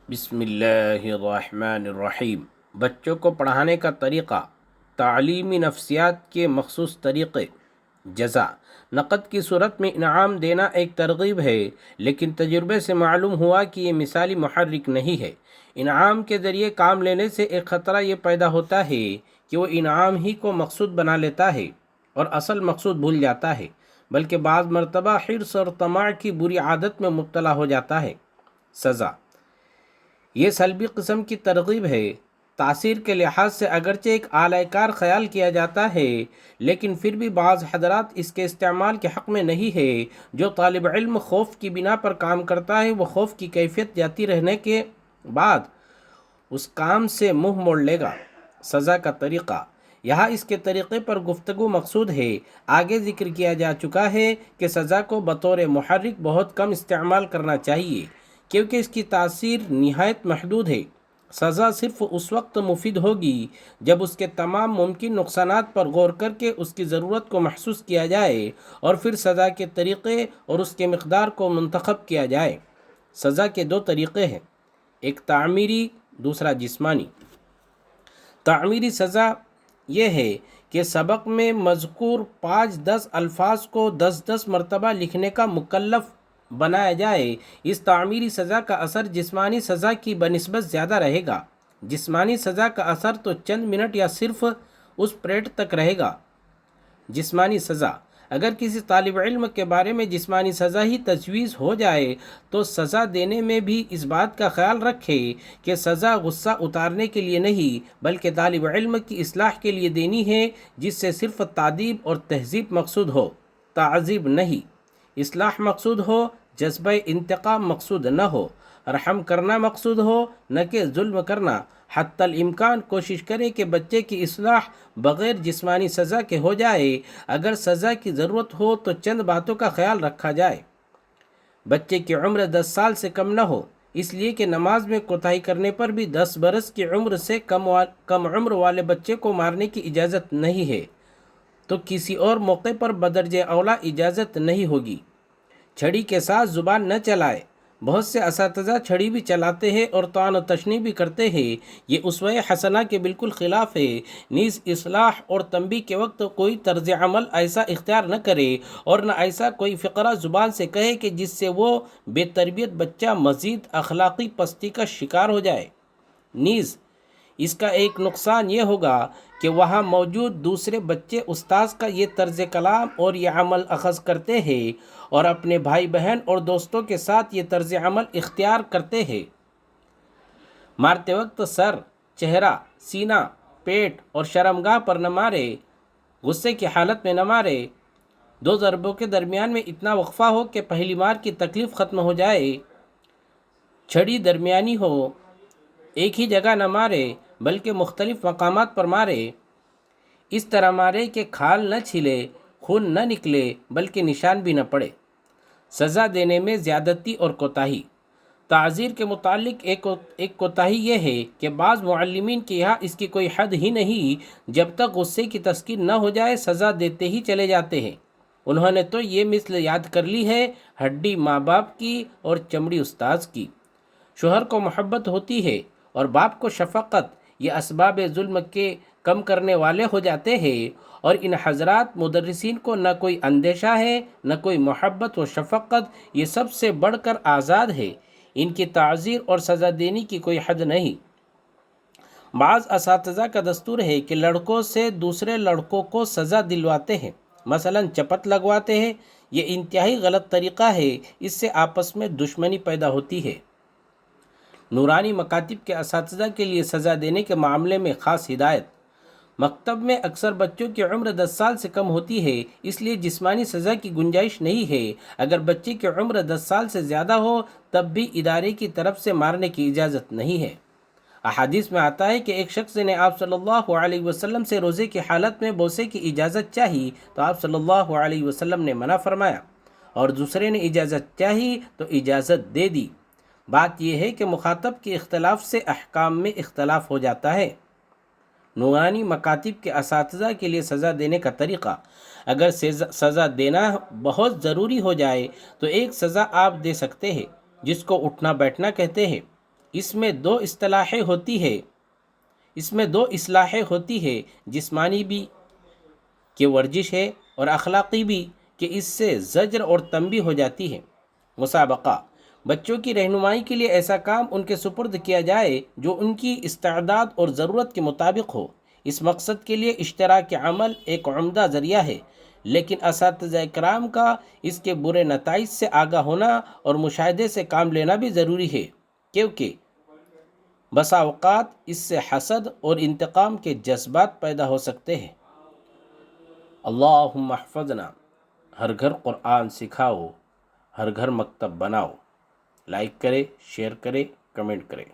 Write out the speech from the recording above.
بسم اللہ الرحمن الرحیم۔ بچوں کو پڑھانے کا طریقہ، تعلیمی نفسیات کے مخصوص طریقے۔ جزا، نقد کی صورت میں انعام دینا ایک ترغیب ہے، لیکن تجربے سے معلوم ہوا کہ یہ مثالی محرک نہیں ہے۔ انعام کے ذریعے کام لینے سے ایک خطرہ یہ پیدا ہوتا ہے کہ وہ انعام ہی کو مقصود بنا لیتا ہے اور اصل مقصود بھول جاتا ہے، بلکہ بعض مرتبہ حرص اور طمع کی بری عادت میں مبتلا ہو جاتا ہے۔ سزا، یہ سلبی قسم کی ترغیب ہے۔ تاثیر کے لحاظ سے اگرچہ ایک اعلی کار خیال کیا جاتا ہے، لیکن پھر بھی بعض حضرات اس کے استعمال کے حق میں نہیں ہے۔ جو طالب علم خوف کی بنا پر کام کرتا ہے، وہ خوف کی کیفیت جاتی رہنے کے بعد اس کام سے منہ موڑ لے گا۔ سزا کا طریقہ، یہاں اس کے طریقے پر گفتگو مقصود ہے۔ آگے ذکر کیا جا چکا ہے کہ سزا کو بطور محرک بہت کم استعمال کرنا چاہیے، کیونکہ اس کی تاثیر نہایت محدود ہے۔ سزا صرف اس وقت مفید ہوگی جب اس کے تمام ممکن نقصانات پر غور کر کے اس کی ضرورت کو محسوس کیا جائے اور پھر سزا کے طریقے اور اس کے مقدار کو منتخب کیا جائے۔ سزا کے دو طریقے ہیں، ایک تعمیری، دوسرا جسمانی۔ تعمیری سزا یہ ہے کہ سبق میں مذکور 5-10 الفاظ کو 10-10 مرتبہ لکھنے کا مکلف بنایا جائے۔ اس تعمیری سزا کا اثر جسمانی سزا کی بنسبت زیادہ رہے گا۔ جسمانی سزا کا اثر تو چند منٹ یا صرف اس پریڈ تک رہے گا۔ جسمانی سزا، اگر کسی طالب علم کے بارے میں جسمانی سزا ہی تجویز ہو جائے تو سزا دینے میں بھی اس بات کا خیال رکھے کہ سزا غصہ اتارنے کے لیے نہیں، بلکہ طالب علم کی اصلاح کے لیے دینی ہے، جس سے صرف تعدیب اور تہذیب مقصود ہو، تعذیب نہیں۔ اصلاح مقصود ہو، جذبہ انتقام مقصود نہ ہو، رحم کرنا مقصود ہو، نہ کہ ظلم کرنا۔ حتی الامکان کوشش کرے کہ بچے کی اصلاح بغیر جسمانی سزا کے ہو جائے۔ اگر سزا کی ضرورت ہو تو چند باتوں کا خیال رکھا جائے۔ بچے کی عمر 10 سال سے کم نہ ہو، اس لیے کہ نماز میں کوتاہی کرنے پر بھی 10 برس کی عمر سے کم عمر والے بچے کو مارنے کی اجازت نہیں ہے، تو کسی اور موقع پر بدرجہ اولیٰ اجازت نہیں ہوگی۔ چھڑی کے ساتھ زبان نہ چلائے۔ بہت سے اساتذہ چھڑی بھی چلاتے ہیں اور طعن و تشنیع بھی کرتے ہیں، یہ اسوہ حسنہ کے بالکل خلاف ہے۔ نیز اصلاح اور تنبیہ کے وقت کوئی طرز عمل ایسا اختیار نہ کرے اور نہ ایسا کوئی فقرہ زبان سے کہے کہ جس سے وہ بے تربیت بچہ مزید اخلاقی پستی کا شکار ہو جائے۔ نیز اس کا ایک نقصان یہ ہوگا کہ وہاں موجود دوسرے بچے استاذ کا یہ طرز کلام اور یہ عمل اخذ کرتے ہیں اور اپنے بھائی بہن اور دوستوں کے ساتھ یہ طرز عمل اختیار کرتے ہیں۔ مارتے وقت سر، چہرہ، سینہ، پیٹ اور شرمگاہ پر نہ مارے، غصے کی حالت میں نہ مارے۔ 2 ضربوں کے درمیان میں اتنا وقفہ ہو کہ پہلی مار کی تکلیف ختم ہو جائے۔ چھڑی درمیانی ہو، ایک ہی جگہ نہ مارے بلکہ مختلف مقامات پر مارے۔ اس طرح مارے کہ کھال نہ چھلے، خون نہ نکلے بلکہ نشان بھی نہ پڑے۔ سزا دینے میں زیادتی اور کوتاہی۔ تعزیر کے متعلق ایک کوتاہی یہ ہے کہ بعض معلمین کے یہاں اس کی کوئی حد ہی نہیں، جب تک غصے کی تسکین نہ ہو جائے سزا دیتے ہی چلے جاتے ہیں۔ انہوں نے تو یہ مثل یاد کر لی ہے، ہڈی ماں باپ کی اور چمڑی استاذ کی۔ شوہر کو محبت ہوتی ہے اور باپ کو شفقت، یہ اسباب ظلم کے کم کرنے والے ہو جاتے ہیں، اور ان حضرات مدرسین کو نہ کوئی اندیشہ ہے، نہ کوئی محبت و شفقت، یہ سب سے بڑھ کر آزاد ہے۔ ان کی تعزیر اور سزا دینے کی کوئی حد نہیں۔ بعض اساتذہ کا دستور ہے کہ لڑکوں سے دوسرے لڑکوں کو سزا دلواتے ہیں، مثلا چپت لگواتے ہیں۔ یہ انتہائی غلط طریقہ ہے، اس سے آپس میں دشمنی پیدا ہوتی ہے۔ نورانی مکاتب کے اساتذہ کے لیے سزا دینے کے معاملے میں خاص ہدایت۔ مکتب میں اکثر بچوں کی عمر 10 سال سے کم ہوتی ہے، اس لیے جسمانی سزا کی گنجائش نہیں ہے۔ اگر بچے کی عمر 10 سال سے زیادہ ہو تب بھی ادارے کی طرف سے مارنے کی اجازت نہیں ہے۔ احادیث میں آتا ہے کہ ایک شخص نے آپ صلی اللہ علیہ وسلم سے روزے کی حالت میں بوسے کی اجازت چاہی تو آپ صلی اللہ علیہ وسلم نے منع فرمایا، اور دوسرے نے اجازت چاہی تو اجازت دے دی۔ بات یہ ہے کہ مخاطب کے اختلاف سے احکام میں اختلاف ہو جاتا ہے۔ نورانی مکاتب کے اساتذہ کے لیے سزا دینے کا طریقہ، اگر سزا دینا بہت ضروری ہو جائے تو ایک سزا آپ دے سکتے ہیں جس کو اٹھنا بیٹھنا کہتے ہیں۔ اس میں دو اصلاحیں ہوتی ہے، جسمانی بھی کہ ورزش ہے، اور اخلاقی بھی کہ اس سے زجر اور تنبیہ ہو جاتی ہے۔ مسابقہ: بچوں کی رہنمائی کے لیے ایسا کام ان کے سپرد کیا جائے جو ان کی استعداد اور ضرورت کے مطابق ہو۔ اس مقصد کے لیے اشتراک عمل ایک عمدہ ذریعہ ہے، لیکن اساتذہ کرام کا اس کے برے نتائج سے آگاہ ہونا اور مشاہدے سے کام لینا بھی ضروری ہے، کیونکہ بسا اوقات اس سے حسد اور انتقام کے جذبات پیدا ہو سکتے ہیں۔ اللہم احفظنا۔ ہر گھر قرآن سکھاؤ، ہر گھر مکتب بناؤ۔ لائک کرے، شیئر کرے، کمنٹ کرے۔